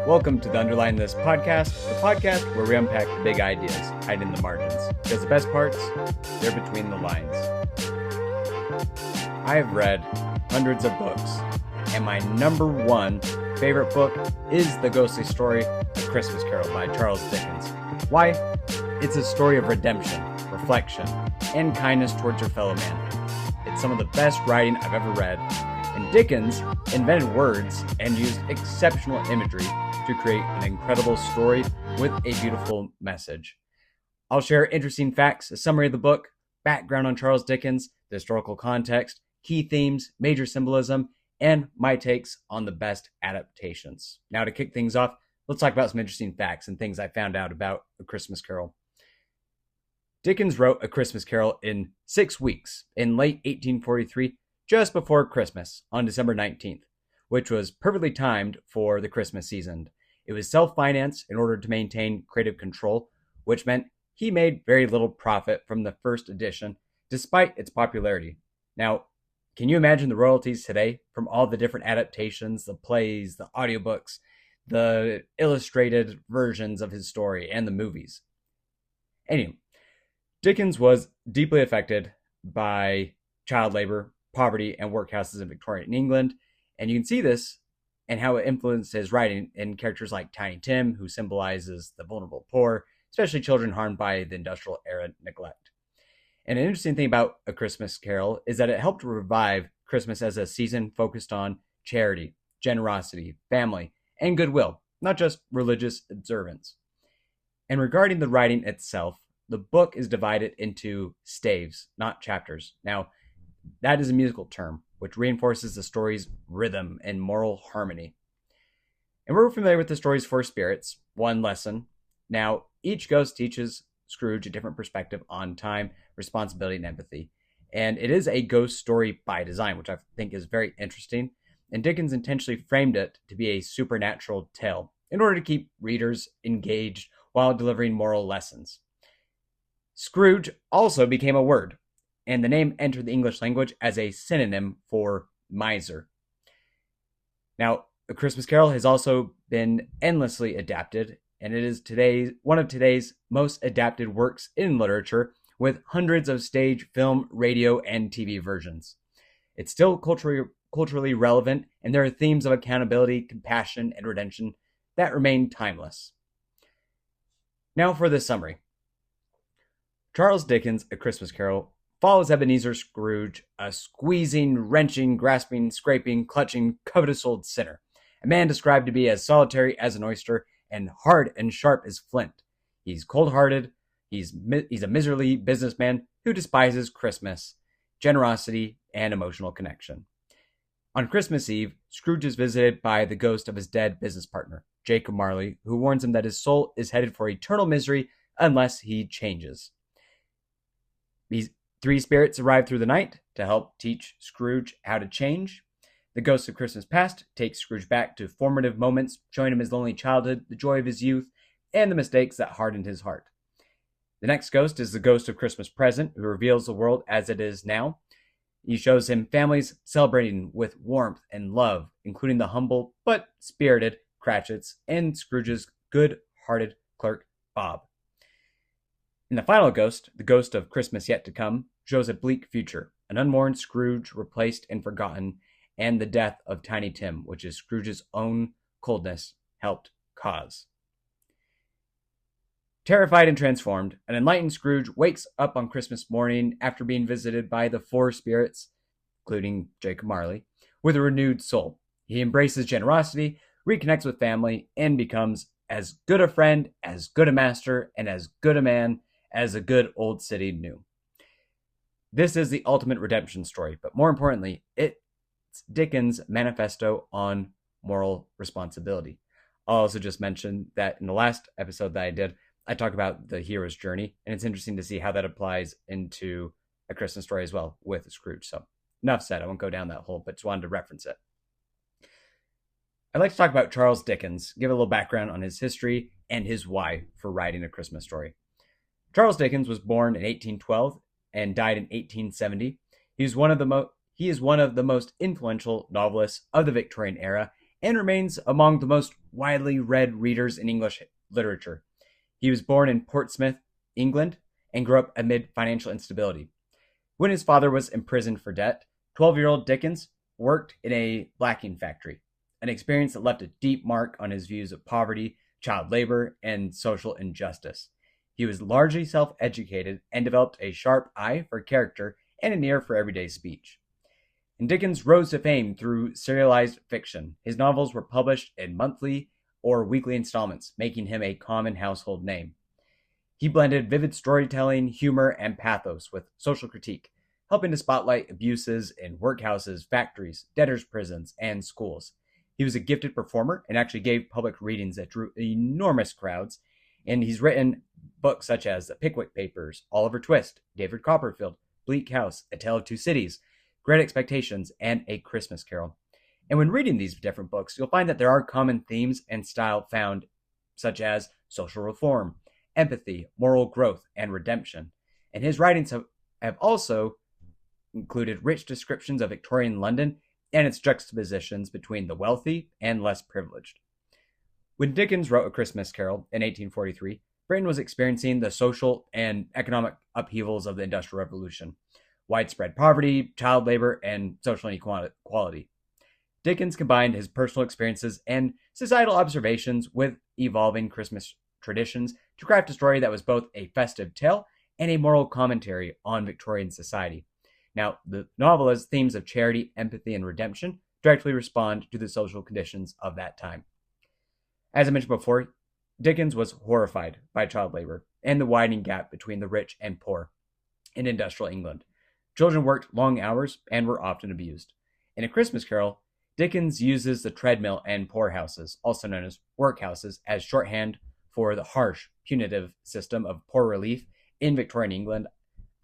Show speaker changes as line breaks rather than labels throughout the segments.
Welcome to the Underline This podcast, the podcast where we unpack the big ideas, hide in the margins. Because the best parts, they're between the lines. I have read hundreds of books, and my number one favorite book is The Ghostly Story, A Christmas Carol by Charles Dickens. Why? It's a story of redemption, reflection, and kindness towards your fellow man. It's some of the best writing I've ever read, and Dickens invented words and used exceptional imagery to create an incredible story with a beautiful message. I'll share interesting facts, a summary of the book, background on Charles Dickens, the historical context, key themes, major symbolism, and my takes on the best adaptations. Now, to kick things off, let's talk about some interesting facts and things I found out about A Christmas Carol. Dickens wrote A Christmas Carol in 6 weeks in late 1843, just before Christmas, on December 19th, which was perfectly timed for the Christmas season. It was self-financed in order to maintain creative control, which meant he made very little profit from the first edition, despite its popularity. Now, can you imagine the royalties today from all the different adaptations, the plays, the audiobooks, the illustrated versions of his story, and the movies? Anyway, Dickens was deeply affected by child labor, poverty, and workhouses in Victorian England, and you can see this and how it influenced his writing in characters like Tiny Tim, who symbolizes the vulnerable poor, especially children harmed by the industrial era neglect. And an interesting thing about A Christmas Carol is that it helped revive Christmas as a season focused on charity, generosity, family, and goodwill, not just religious observance. And regarding the writing itself, the book is divided into staves, not chapters. Now, that is a musical term, which reinforces the story's rhythm and moral harmony. And we're familiar with the story's four spirits, one lesson. Now, each ghost teaches Scrooge a different perspective on time, responsibility, and empathy. And it is a ghost story by design, which I think is very interesting. And Dickens intentionally framed it to be a supernatural tale in order to keep readers engaged while delivering moral lessons. Scrooge also became a word, and the name entered the English language as a synonym for miser. Now, A Christmas Carol has also been endlessly adapted, and it is one of today's most adapted works in literature, with hundreds of stage, film, radio, and TV versions. It's still culturally relevant, and there are themes of accountability, compassion, and redemption that remain timeless. Now for the summary. Charles Dickens' A Christmas Carol follows Ebenezer Scrooge, a squeezing, wrenching, grasping, scraping, clutching, covetous old sinner, a man described to be as solitary as an oyster and hard and sharp as flint. He's cold-hearted, he's a miserly businessman who despises Christmas, generosity, and emotional connection. On Christmas Eve, Scrooge is visited by the ghost of his dead business partner, Jacob Marley, who warns him that his soul is headed for eternal misery unless he changes. These three spirits arrive through the night to help teach Scrooge how to change. The ghost of Christmas past takes Scrooge back to formative moments, showing him his lonely childhood, the joy of his youth, and the mistakes that hardened his heart. The next ghost is the ghost of Christmas present, who reveals the world as it is now. He shows him families celebrating with warmth and love, including the humble but spirited Cratchits and Scrooge's good-hearted clerk, Bob. And the final ghost, the ghost of Christmas yet to come, shows a bleak future, an unmourned Scrooge replaced and forgotten, and the death of Tiny Tim, which is Scrooge's own coldness helped cause. Terrified and transformed, an enlightened Scrooge wakes up on Christmas morning after being visited by the four spirits, including Jacob Marley, with a renewed soul. He embraces generosity, reconnects with family, and becomes as good a friend, as good a master, and as good a man as a good old city knew. This is the ultimate redemption story, but more importantly, it's Dickens' manifesto on moral responsibility. I'll also just mention that in the last episode that I did, I talked about the hero's journey, and it's interesting to see how that applies into A Christmas Story as well with Scrooge. So enough said, I won't go down that hole, but just wanted to reference it. I'd like to talk about Charles Dickens, give a little background on his history and his why for writing A Christmas Story. Charles Dickens was born in 1812 and died in 1870. He is one of the most influential novelists of the Victorian era and remains among the most widely read readers in English literature. He was born in Portsmouth, England, and grew up amid financial instability. When his father was imprisoned for debt, 12-year-old Dickens worked in a blacking factory, an experience that left a deep mark on his views of poverty, child labor, and social injustice. He was largely self-educated and developed a sharp eye for character and an ear for everyday speech. And Dickens rose to fame through serialized fiction. His novels were published in monthly or weekly installments, making him a common household name. He blended vivid storytelling, humor, and pathos with social critique, helping to spotlight abuses in workhouses, factories, debtors' prisons, and schools. He was a gifted performer and actually gave public readings that drew enormous crowds, and he's written books such as The Pickwick Papers, Oliver Twist, David Copperfield, Bleak House, A Tale of Two Cities, Great Expectations, and A Christmas Carol. And when reading these different books, you'll find that there are common themes and style found, such as social reform, empathy, moral growth, and redemption. And his writings have also included rich descriptions of Victorian London and its juxtapositions between the wealthy and less privileged. When Dickens wrote A Christmas Carol in 1843, Britain was experiencing the social and economic upheavals of the Industrial Revolution, widespread poverty, child labor, and social inequality. Dickens combined his personal experiences and societal observations with evolving Christmas traditions to craft a story that was both a festive tale and a moral commentary on Victorian society. Now, the novel's themes of charity, empathy, and redemption directly respond to the social conditions of that time. As I mentioned before, Dickens was horrified by child labor and the widening gap between the rich and poor in industrial England. Children worked long hours and were often abused. In A Christmas Carol, Dickens uses the treadmill and poorhouses, also known as workhouses, as shorthand for the harsh, punitive system of poor relief in Victorian England,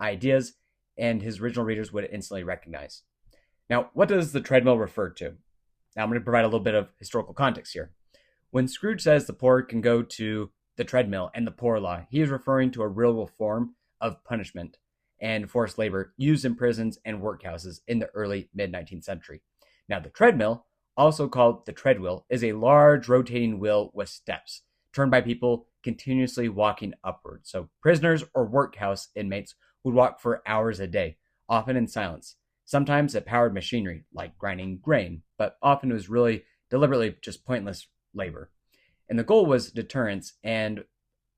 ideas and his original readers would instantly recognize. Now, what does the treadmill refer to? Now, I'm going to provide a little bit of historical context here. When Scrooge says the poor can go to the treadmill and the poor law, he is referring to a real form of punishment and forced labor used in prisons and workhouses in the early mid-19th century. Now, the treadmill, also called the treadwheel, is a large rotating wheel with steps, turned by people continuously walking upward. So prisoners or workhouse inmates would walk for hours a day, often in silence. Sometimes it powered machinery, like grinding grain, but often it was really deliberately just pointless labor. And the goal was deterrence and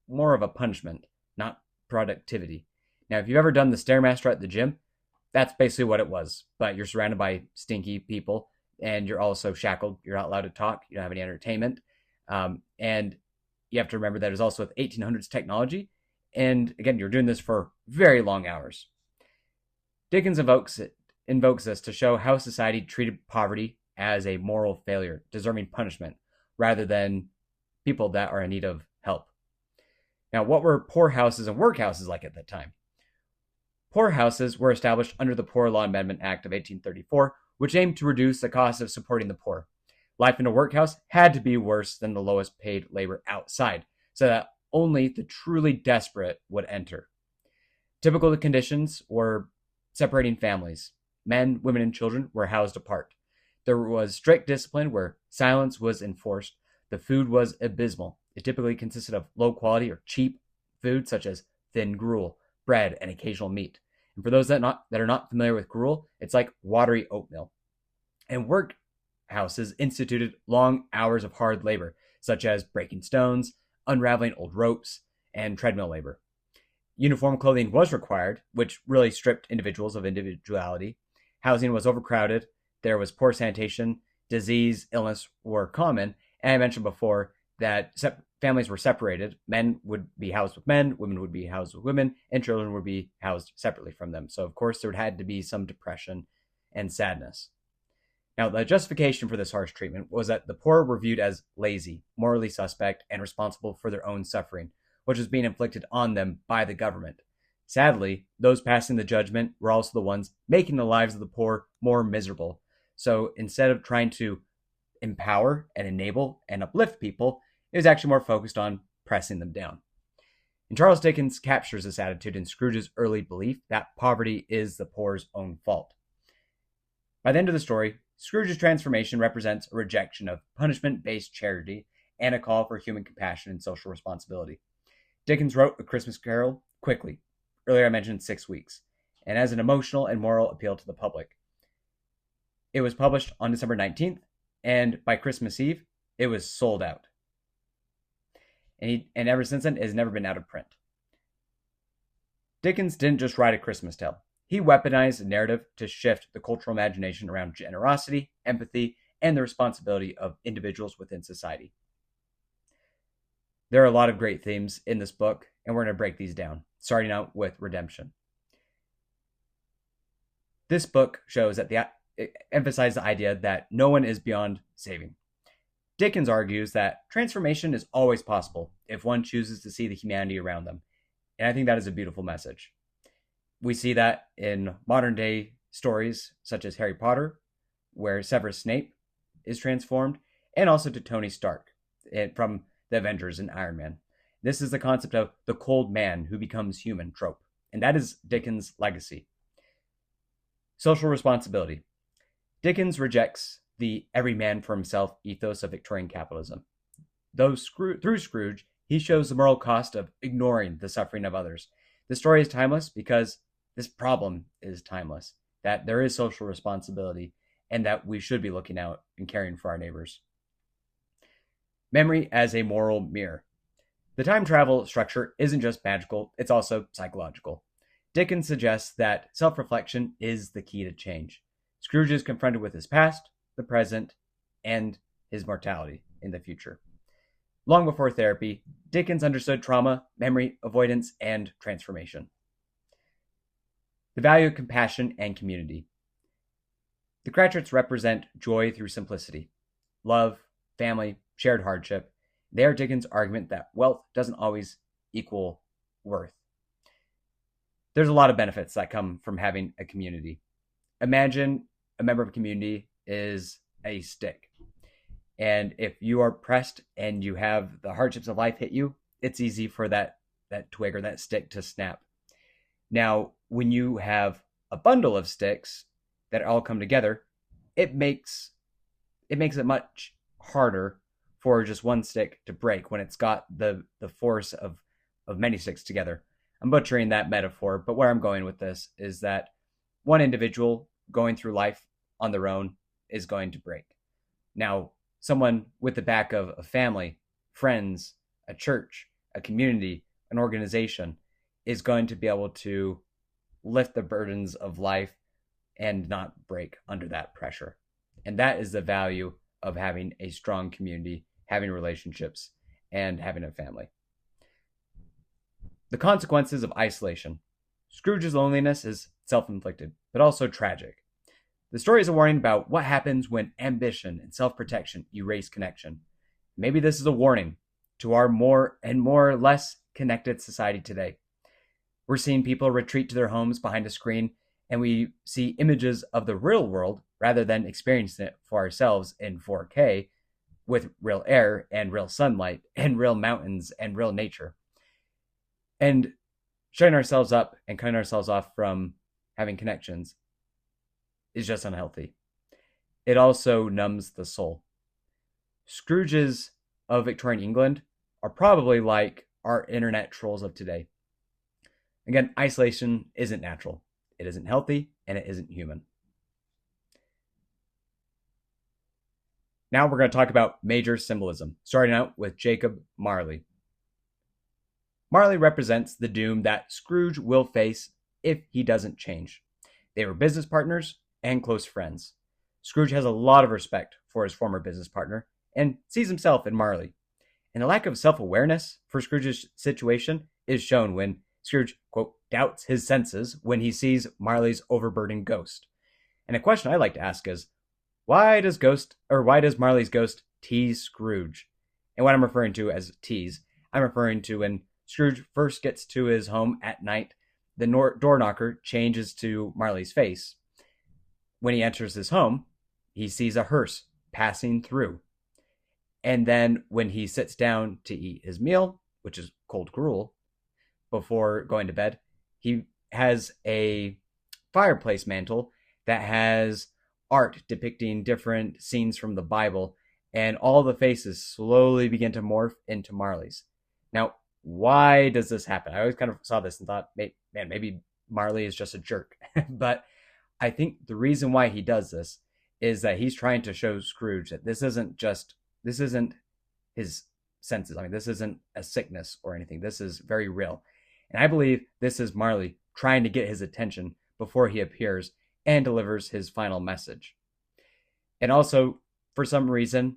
more of a punishment, not productivity. Now, if you've ever done the Stairmaster at the gym, that's basically what it was. But you're surrounded by stinky people, and you're also shackled. You're not allowed to talk. You don't have any entertainment. And you have to remember that it was also with 1800s technology. And again, you're doing this for very long hours. Dickens invokes this to show how society treated poverty as a moral failure, deserving punishment, rather than people that are in need of help. Now, what were poorhouses and workhouses like at that time? Poorhouses were established under the Poor Law Amendment Act of 1834, which aimed to reduce the cost of supporting the poor. Life in a workhouse had to be worse than the lowest paid labor outside, so that only the truly desperate would enter. Typical conditions were separating families. Men, women, and children were housed apart. There was strict discipline where silence was enforced. The food was abysmal. It typically consisted of low quality or cheap food such as thin gruel, bread, and occasional meat. And for those that are not familiar with gruel, it's like watery oatmeal. And workhouses instituted long hours of hard labor, such as breaking stones, unraveling old ropes, and treadmill labor. Uniform clothing was required, which really stripped individuals of individuality. Housing was overcrowded. There was poor sanitation. Disease, illness were common. And I mentioned before that families were separated. Men would be housed with men, women would be housed with women, and children would be housed separately from them. So, of course, there had to be some depression and sadness. Now, the justification for this harsh treatment was that the poor were viewed as lazy, morally suspect, and responsible for their own suffering, which was being inflicted on them by the government. Sadly, those passing the judgment were also the ones making the lives of the poor more miserable. So instead of trying to empower and enable and uplift people, it was actually more focused on pressing them down. And Charles Dickens captures this attitude in Scrooge's early belief that poverty is the poor's own fault. By the end of the story, Scrooge's transformation represents a rejection of punishment-based charity and a call for human compassion and social responsibility. Dickens wrote A Christmas Carol quickly. Earlier I mentioned 6 weeks, and as an emotional and moral appeal to the public. It was published on December 19th, and by Christmas Eve, it was sold out. And ever since then, it has never been out of print. Dickens didn't just write a Christmas tale. He weaponized the narrative to shift the cultural imagination around generosity, empathy, and the responsibility of individuals within society. There are a lot of great themes in this book, and we're going to break these down, starting out with redemption. This book shows that it emphasizes the idea that no one is beyond saving. Dickens argues that transformation is always possible if one chooses to see the humanity around them. And I think that is a beautiful message. We see that in modern day stories such as Harry Potter, where Severus Snape is transformed, and also to Tony Stark from the Avengers and Iron Man. This is the concept of the cold man who becomes human trope. And that is Dickens' legacy. Social responsibility. Dickens rejects the every man for himself ethos of Victorian capitalism. Through Scrooge, he shows the moral cost of ignoring the suffering of others. The story is timeless because this problem is timeless, that there is social responsibility and that we should be looking out and caring for our neighbors. Memory as a moral mirror. The time travel structure isn't just magical, it's also psychological. Dickens suggests that self-reflection is the key to change. Scrooge is confronted with his past, the present, and his mortality in the future. Long before therapy, Dickens understood trauma, memory, avoidance, and transformation. The value of compassion and community. The Cratchits represent joy through simplicity, love, family, shared hardship. They are Dickens' argument that wealth doesn't always equal worth. There's a lot of benefits that come from having a community. Imagine a member of a community is a stick. And if you are pressed and you have the hardships of life hit you, it's easy for that twig or that stick to snap. Now, when you have a bundle of sticks that all come together, it makes it much harder for just one stick to break when it's got the force of many sticks together. I'm butchering that metaphor, but where I'm going with this is that one individual going through life on their own is going to break. Now, someone with the back of a family, friends, a church, a community, an organization is going to be able to lift the burdens of life and not break under that pressure. And that is the value of having a strong community, having relationships, and having a family. The consequences of isolation. Scrooge's loneliness is self-inflicted, but also tragic. The story is a warning about what happens when ambition and self-protection erase connection. Maybe this is a warning to our more and more less connected society today. We're seeing people retreat to their homes behind a screen, and we see images of the real world rather than experiencing it for ourselves in 4K with real air and real sunlight and real mountains and real nature. And shutting ourselves up and cutting ourselves off from having connections is just unhealthy. It also numbs the soul. Scrooges of Victorian England are probably like our internet trolls of today. Again, isolation isn't natural. It isn't healthy, and it isn't human. Now we're going to talk about major symbolism, starting out with Jacob Marley. Marley represents the doom that Scrooge will face if he doesn't change. They were business partners and close friends. Scrooge has a lot of respect for his former business partner and sees himself in Marley. And the lack of self-awareness for Scrooge's situation is shown when Scrooge, quote, doubts his senses when he sees Marley's overburdened ghost. And a question I like to ask is, why does Marley's ghost tease Scrooge? And what I'm referring to as tease, I'm referring to when Scrooge first gets to his home at night, the door knocker changes to Marley's face. When he enters his home, he sees a hearse passing through. And then when he sits down to eat his meal, which is cold gruel, before going to bed, he has a fireplace mantle that has art depicting different scenes from the Bible, and all the faces slowly begin to morph into Marley's. Now, why does this happen? I always kind of saw this and thought, man, maybe Marley is just a jerk. But I think the reason why he does this is that he's trying to show Scrooge that this isn't his senses. I mean, this isn't a sickness or anything. This is very real. And I believe this is Marley trying to get his attention before he appears and delivers his final message. And also, for some reason,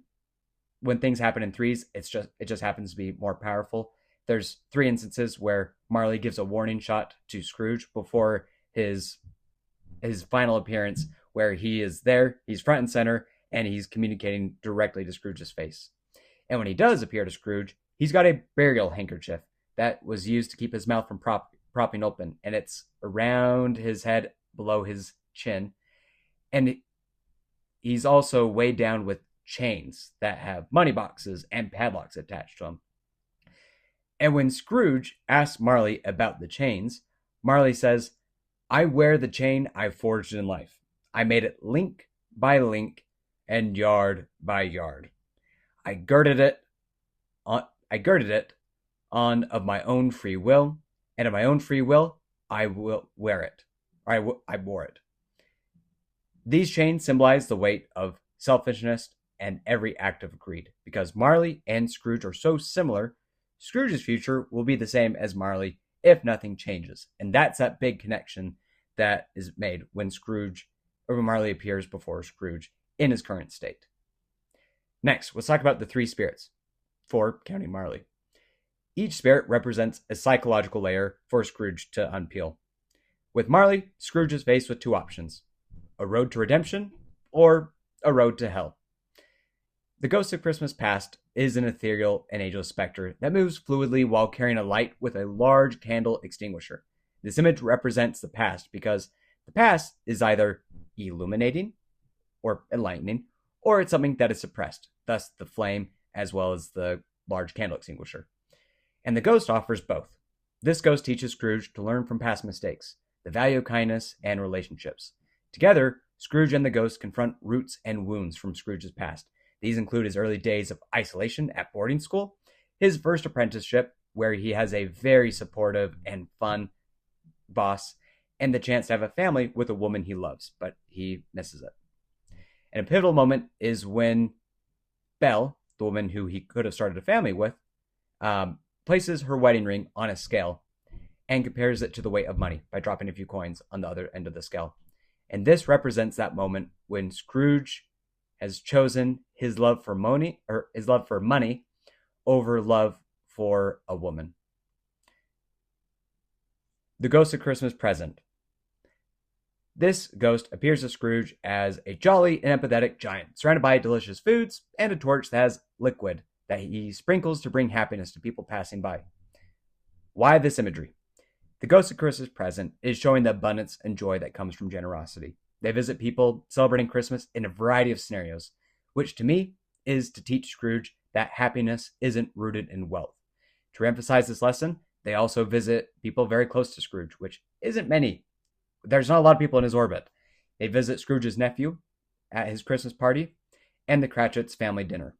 when things happen in threes, it just happens to be more powerful. There's 3 instances where Marley gives a warning shot to Scrooge before his final appearance, where he is there, he's front and center, and he's communicating directly to Scrooge's face. And when he does appear to Scrooge, he's got a burial handkerchief that was used to keep his mouth from propping open, and it's around his head below his chin. And he's also weighed down with chains that have money boxes and padlocks attached to them. And when Scrooge asks Marley about the chains, Marley says, "I wear the chain I forged in life. I made it link by link and yard by yard. I girded it on of my own free will, and of my own free will I will wear it. Or I wore it." These chains symbolize the weight of selfishness and every act of greed. Because Marley and Scrooge are so similar, Scrooge's future will be the same as Marley if nothing changes. And that's that big connection that is made when Marley appears before Scrooge in his current state. Next, let's talk about the 3 spirits, 4 counting Marley. Each spirit represents a psychological layer for Scrooge to unpeel. With Marley, Scrooge is faced with 2 options: a road to redemption or a road to hell. The Ghost of Christmas Past is an ethereal and ageless specter that moves fluidly while carrying a light with a large candle extinguisher. This image represents the past because the past is either illuminating or enlightening, or it's something that is suppressed, thus the flame as well as the large candle extinguisher. And the ghost offers both. This ghost teaches Scrooge to learn from past mistakes, the value of kindness and relationships. Together, Scrooge and the ghost confront roots and wounds from Scrooge's past. These include his early days of isolation at boarding school, his first apprenticeship, where he has a very supportive and fun boss, and the chance to have a family with a woman he loves, but he misses it. And a pivotal moment is when Belle, the woman who he could have started a family with, places her wedding ring on a scale and compares it to the weight of money by dropping a few coins on the other end of the scale. And this represents that moment when Scrooge has chosen his love for money over love for a woman. The Ghost of Christmas Present. This ghost appears to Scrooge as a jolly and empathetic giant, surrounded by delicious foods and a torch that has liquid that he sprinkles to bring happiness to people passing by. Why this imagery? The Ghost of Christmas Present is showing the abundance and joy that comes from generosity. They visit people celebrating Christmas in a variety of scenarios, which to me is to teach Scrooge that happiness isn't rooted in wealth. To emphasize this lesson, they also visit people very close to Scrooge, which isn't many. There's not a lot of people in his orbit. They visit Scrooge's nephew at his Christmas party and the Cratchits' family dinner.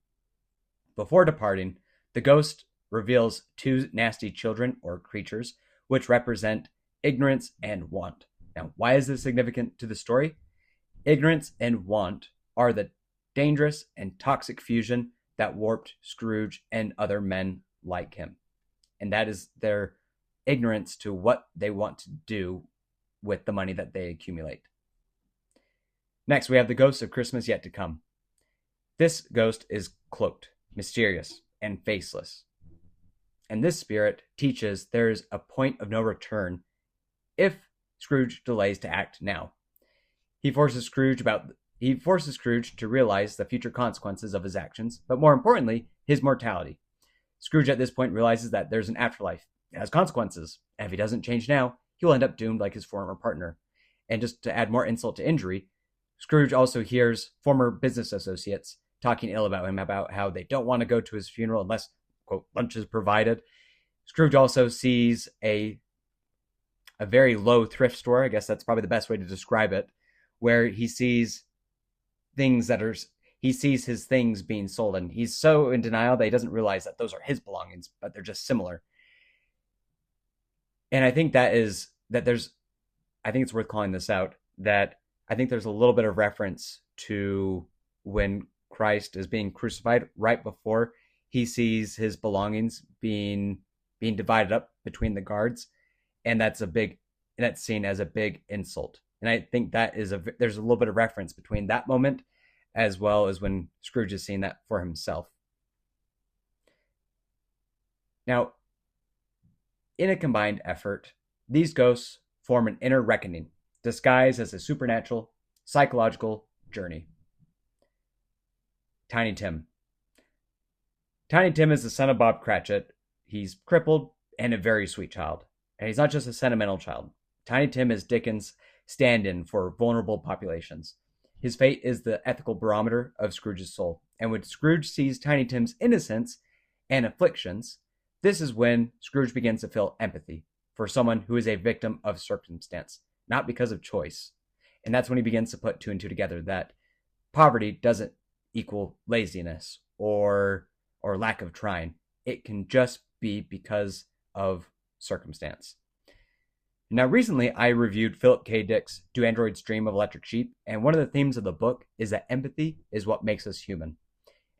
Before departing, the ghost reveals 2 nasty children or creatures, which represent ignorance and want. Now, why is this significant to the story? Ignorance and want are the dangerous and toxic fusion that warped Scrooge and other men like him. And that is their ignorance to what they want to do with the money that they accumulate. Next, we have the Ghost of Christmas Yet to Come. This ghost is cloaked, mysterious, and faceless. And this spirit teaches there is a point of no return if Scrooge delays to act now. He forces Scrooge to realize the future consequences of his actions, but more importantly, his mortality. Scrooge at this point realizes that there's an afterlife. It has consequences, and if he doesn't change now, he will end up doomed like his former partner. And just to add more insult to injury, Scrooge also hears former business associates talking ill about him, about how they don't want to go to his funeral unless, quote, lunch is provided. Scrooge also sees a very low thrift store, I guess that's probably the best way to describe it, where he sees things that are, he sees his things being sold, and he's so in denial that he doesn't realize that those are his belongings, but they're just similar. And I think I think it's worth calling this out, that I think there's a little bit of reference to when Christ is being crucified, right before he sees his belongings being divided up between the guards, and that's seen as a big insult. And I think there's a little bit of reference between that moment as well as when Scrooge is seeing that for himself. Now, in a combined effort, these ghosts form an inner reckoning, disguised as a supernatural, psychological journey. Tiny Tim. Tiny Tim is the son of Bob Cratchit. He's crippled and a very sweet child. And he's not just a sentimental child. Tiny Tim is Dickens' stand-in for vulnerable populations. His fate is the ethical barometer of Scrooge's soul. And when Scrooge sees Tiny Tim's innocence and afflictions, this is when Scrooge begins to feel empathy for someone who is a victim of circumstance, not because of choice. And that's when he begins to put two and two together, that poverty doesn't equal laziness or lack of trying. It can just be because of circumstance. Now, recently I reviewed Philip K. Dick's Do Androids Dream of Electric Sheep, and one of the themes of the book is that empathy is what makes us human.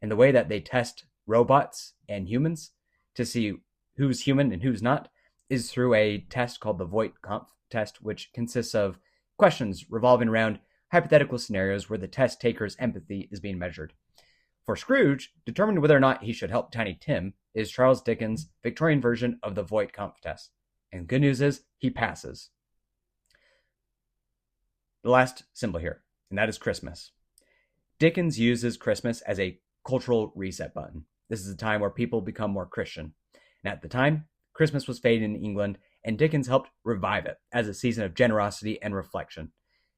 And the way that they test robots and humans to see who's human and who's not is through a test called the Voight-Kampff test, which consists of questions revolving around hypothetical scenarios where the test taker's empathy is being measured. For Scrooge, determining whether or not he should help Tiny Tim is Charles Dickens' Victorian version of the Voight-Kampff test. And the good news is, he passes. The last symbol here, and that is Christmas. Dickens uses Christmas as a cultural reset button. This is a time where people become more Christian. And at the time, Christmas was fading in England, and Dickens helped revive it as a season of generosity and reflection.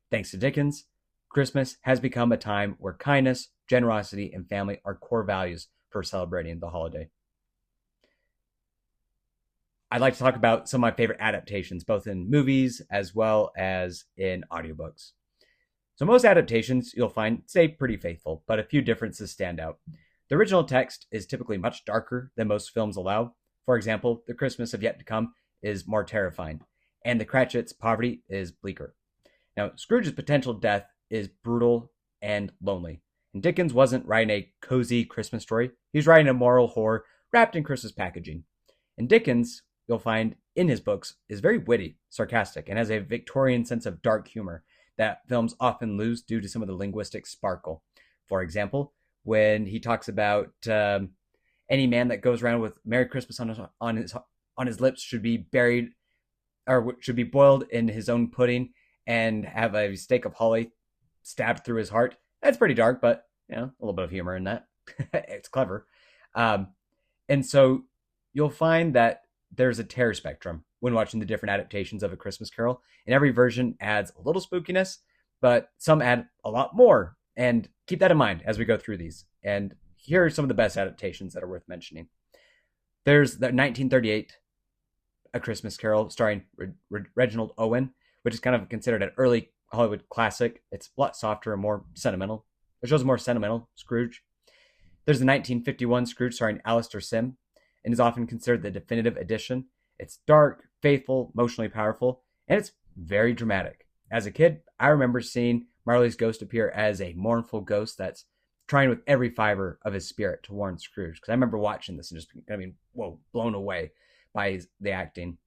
Thanks to Dickens, Christmas has become a time where kindness, generosity, and family are core values for celebrating the holiday. I'd like to talk about some of my favorite adaptations, both in movies as well as in audiobooks. So most adaptations you'll find stay pretty faithful, but a few differences stand out. The original text is typically much darker than most films allow. For example, The Christmas of Yet to Come is more terrifying, and the Cratchit's poverty is bleaker. Now, Scrooge's potential death is brutal and lonely. And Dickens wasn't writing a cozy Christmas story. He was writing a moral horror wrapped in Christmas packaging. And Dickens, you'll find in his books, is very witty, sarcastic, and has a Victorian sense of dark humor that films often lose due to some of the linguistic sparkle. For example, when he talks about any man that goes around with "Merry Christmas" on his lips should be buried, or should be boiled in his own pudding and have a stake of holly stabbed through his heart. That's pretty dark, but a little bit of humor in that. It's clever. And so you'll find that there's a terror spectrum when watching the different adaptations of A Christmas Carol, and every version adds a little spookiness, but some add a lot more. And keep that in mind as we go through these. And here are some of the best adaptations that are worth mentioning. There's the 1938 A Christmas Carol starring Reginald Owen, which is kind of considered an early Hollywood classic. It's a lot softer and more sentimental. It shows a more sentimental Scrooge. There's the 1951 Scrooge starring Alistair Sim, and is often considered the definitive edition. It's dark, faithful, emotionally powerful, and it's very dramatic. As a kid, I remember seeing Marley's ghost appear as a mournful ghost that's trying with every fiber of his spirit to warn Scrooge. Because I remember watching this and just, blown away by the acting.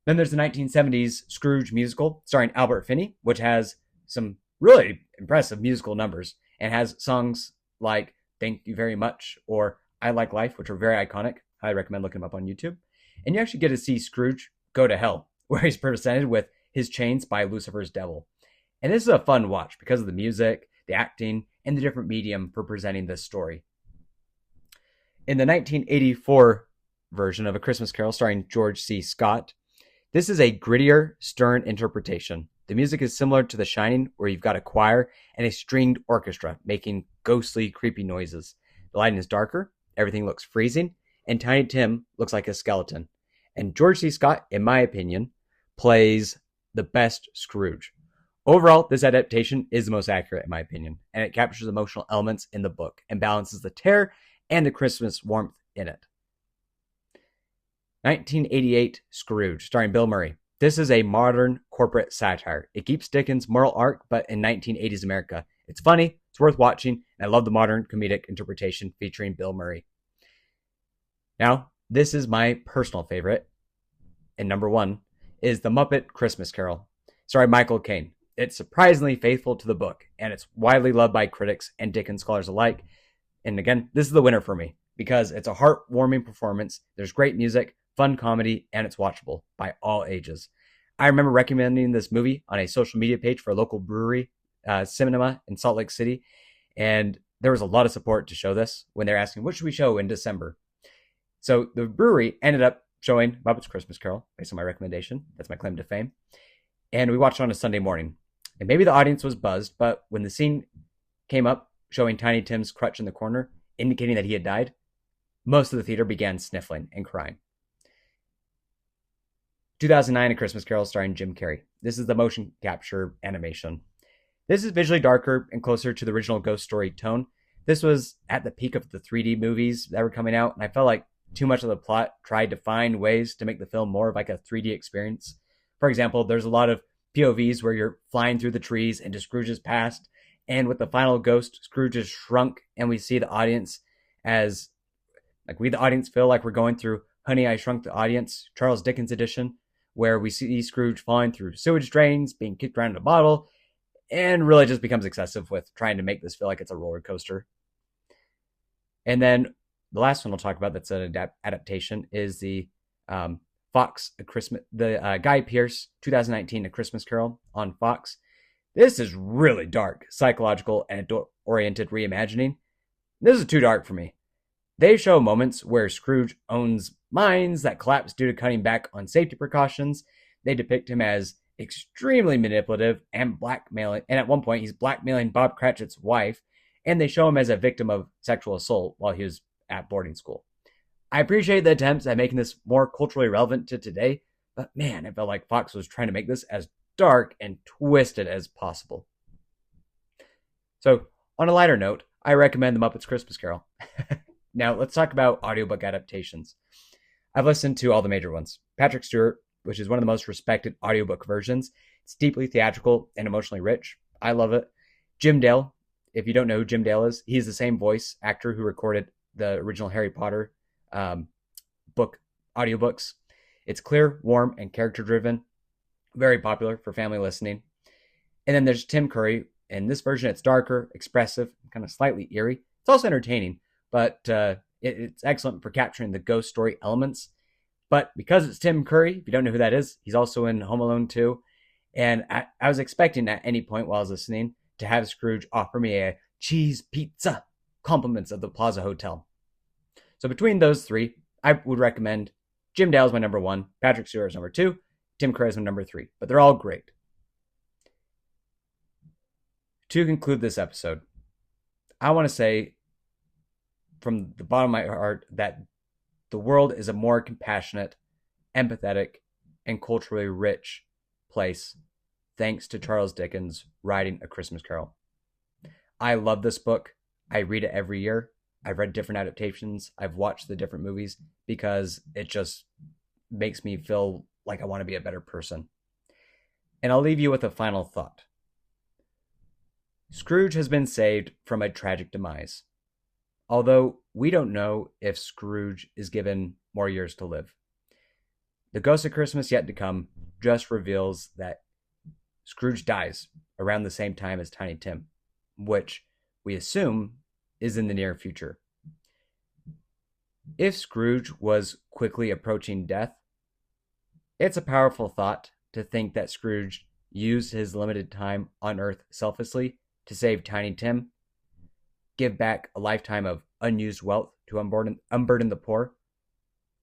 Then there's the 1970s Scrooge musical starring Albert Finney, which has some really impressive musical numbers and has songs like Thank You Very Much or I Like Life, which are very iconic. I recommend looking them up on YouTube. And you actually get to see Scrooge go to hell, where he's presented with his chains by Lucifer's devil. And this is a fun watch because of the music, the acting, and the different medium for presenting this story. In the 1984 version of A Christmas Carol starring George C. Scott, this is a grittier, stern interpretation. The music is similar to The Shining, where you've got a choir and a stringed orchestra making ghostly, creepy noises. The lighting is darker, everything looks freezing, and Tiny Tim looks like a skeleton. And George C. Scott, in my opinion, plays the best Scrooge. Overall, this adaptation is the most accurate in my opinion, and it captures emotional elements in the book and balances the terror and the Christmas warmth in it. 1988 Scrooge, starring Bill Murray. This is a modern corporate satire. It keeps Dickens' moral arc, but in 1980s America. It's funny, it's worth watching, and I love the modern comedic interpretation featuring Bill Murray. Now, this is my personal favorite, and number one is The Muppet Christmas Carol, starring Michael Caine. It's surprisingly faithful to the book, and it's widely loved by critics and Dickens scholars alike. And again, this is the winner for me, because it's a heartwarming performance, there's great music, fun comedy, and it's watchable by all ages. I remember recommending this movie on a social media page for a local brewery, cinema in Salt Lake City, and there was a lot of support to show this when they're asking, what should we show in December? So the brewery ended up showing Muppet's Christmas Carol, based on my recommendation. That's my claim to fame. And we watched it on a Sunday morning. And maybe the audience was buzzed, but when the scene came up showing Tiny Tim's crutch in the corner, indicating that he had died, most of the theater began sniffling and crying. 2009, A Christmas Carol, starring Jim Carrey. This is the motion capture animation. This is visually darker and closer to the original Ghost Story tone. This was at the peak of the 3D movies that were coming out, and I felt like too much of the plot tried to find ways to make the film more of like a 3D experience. For example, there's a lot of POVs where you're flying through the trees into Scrooge's past, and with the final ghost, Scrooge is shrunk, and we see the audience as, like, we the audience feel like we're going through Honey, I Shrunk the Audience, Charles Dickens edition, where we see Scrooge falling through sewage drains, being kicked around in a bottle, and really just becomes excessive with trying to make this feel like it's a roller coaster. And then the last one I'll talk about that's an adaptation is the Fox, Guy Pearce 2019 A Christmas Carol on Fox. This is really dark, psychological, and adult-oriented reimagining. This is too dark for me. They show moments where Scrooge owns mines that collapse due to cutting back on safety precautions. They depict him as extremely manipulative and blackmailing, and at one point he's blackmailing Bob Cratchit's wife, and they show him as a victim of sexual assault while he was at boarding school. I appreciate the attempts at making this more culturally relevant to today, but man, it felt like Fox was trying to make this as dark and twisted as possible. So, on a lighter note, I recommend The Muppet's Christmas Carol. Now, let's talk about audiobook adaptations. I've listened to all the major ones. Patrick Stewart, which is one of the most respected audiobook versions. It's deeply theatrical and emotionally rich. I love it. Jim Dale, if you don't know who Jim Dale is, he's the same voice actor who recorded the original Harry Potter book audiobooks. It's clear, warm, and character-driven. Very popular for family listening. And then there's Tim Curry. In this version, it's darker, expressive, kind of slightly eerie. It's also entertaining, but it's excellent for capturing the ghost story elements. But because it's Tim Curry, if you don't know who that is, he's also in Home Alone 2. And I was expecting at any point while I was listening to have Scrooge offer me a cheese pizza, compliments of the Plaza Hotel. So between those three, I would recommend Jim Dale is my number one, Patrick Stewart is number two, Tim Curry is my number three. But they're all great. To conclude this episode, I want to say from the bottom of my heart that the world is a more compassionate, empathetic, and culturally rich place thanks to Charles Dickens writing A Christmas Carol. I love this book. I read it every year. I've read different adaptations. I've watched the different movies because it just makes me feel like I want to be a better person. And I'll leave you with a final thought. Scrooge has been saved from a tragic demise, although we don't know if Scrooge is given more years to live. The Ghost of Christmas Yet to Come just reveals that Scrooge dies around the same time as Tiny Tim, which we assume is in the near future. If Scrooge was quickly approaching death, it's a powerful thought to think that Scrooge used his limited time on Earth selflessly to save Tiny Tim, give back a lifetime of unused wealth to unburden the poor,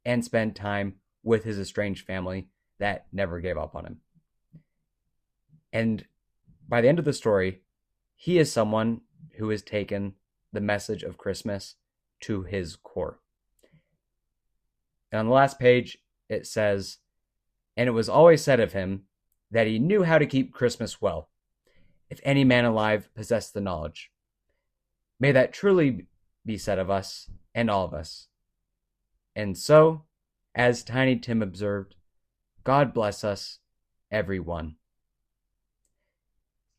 and spend time with his estranged family that never gave up on him. And by the end of the story, he is someone who has taken the message of Christmas to his core. And on the last page, it says, "And it was always said of him that he knew how to keep Christmas well, if any man alive possess the knowledge. May that truly be said of us and all of us. And so, as Tiny Tim observed, God bless us, every one.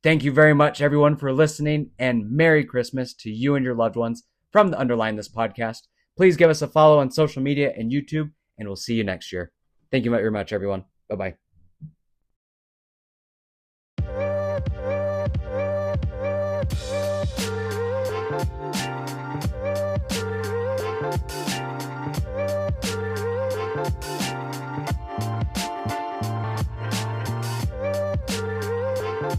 Thank you very much, everyone, for listening, and Merry Christmas to you and your loved ones from the Underline This podcast. Please give us a follow on social media and YouTube, and we'll see you next year. Thank you very much, everyone. Bye-bye.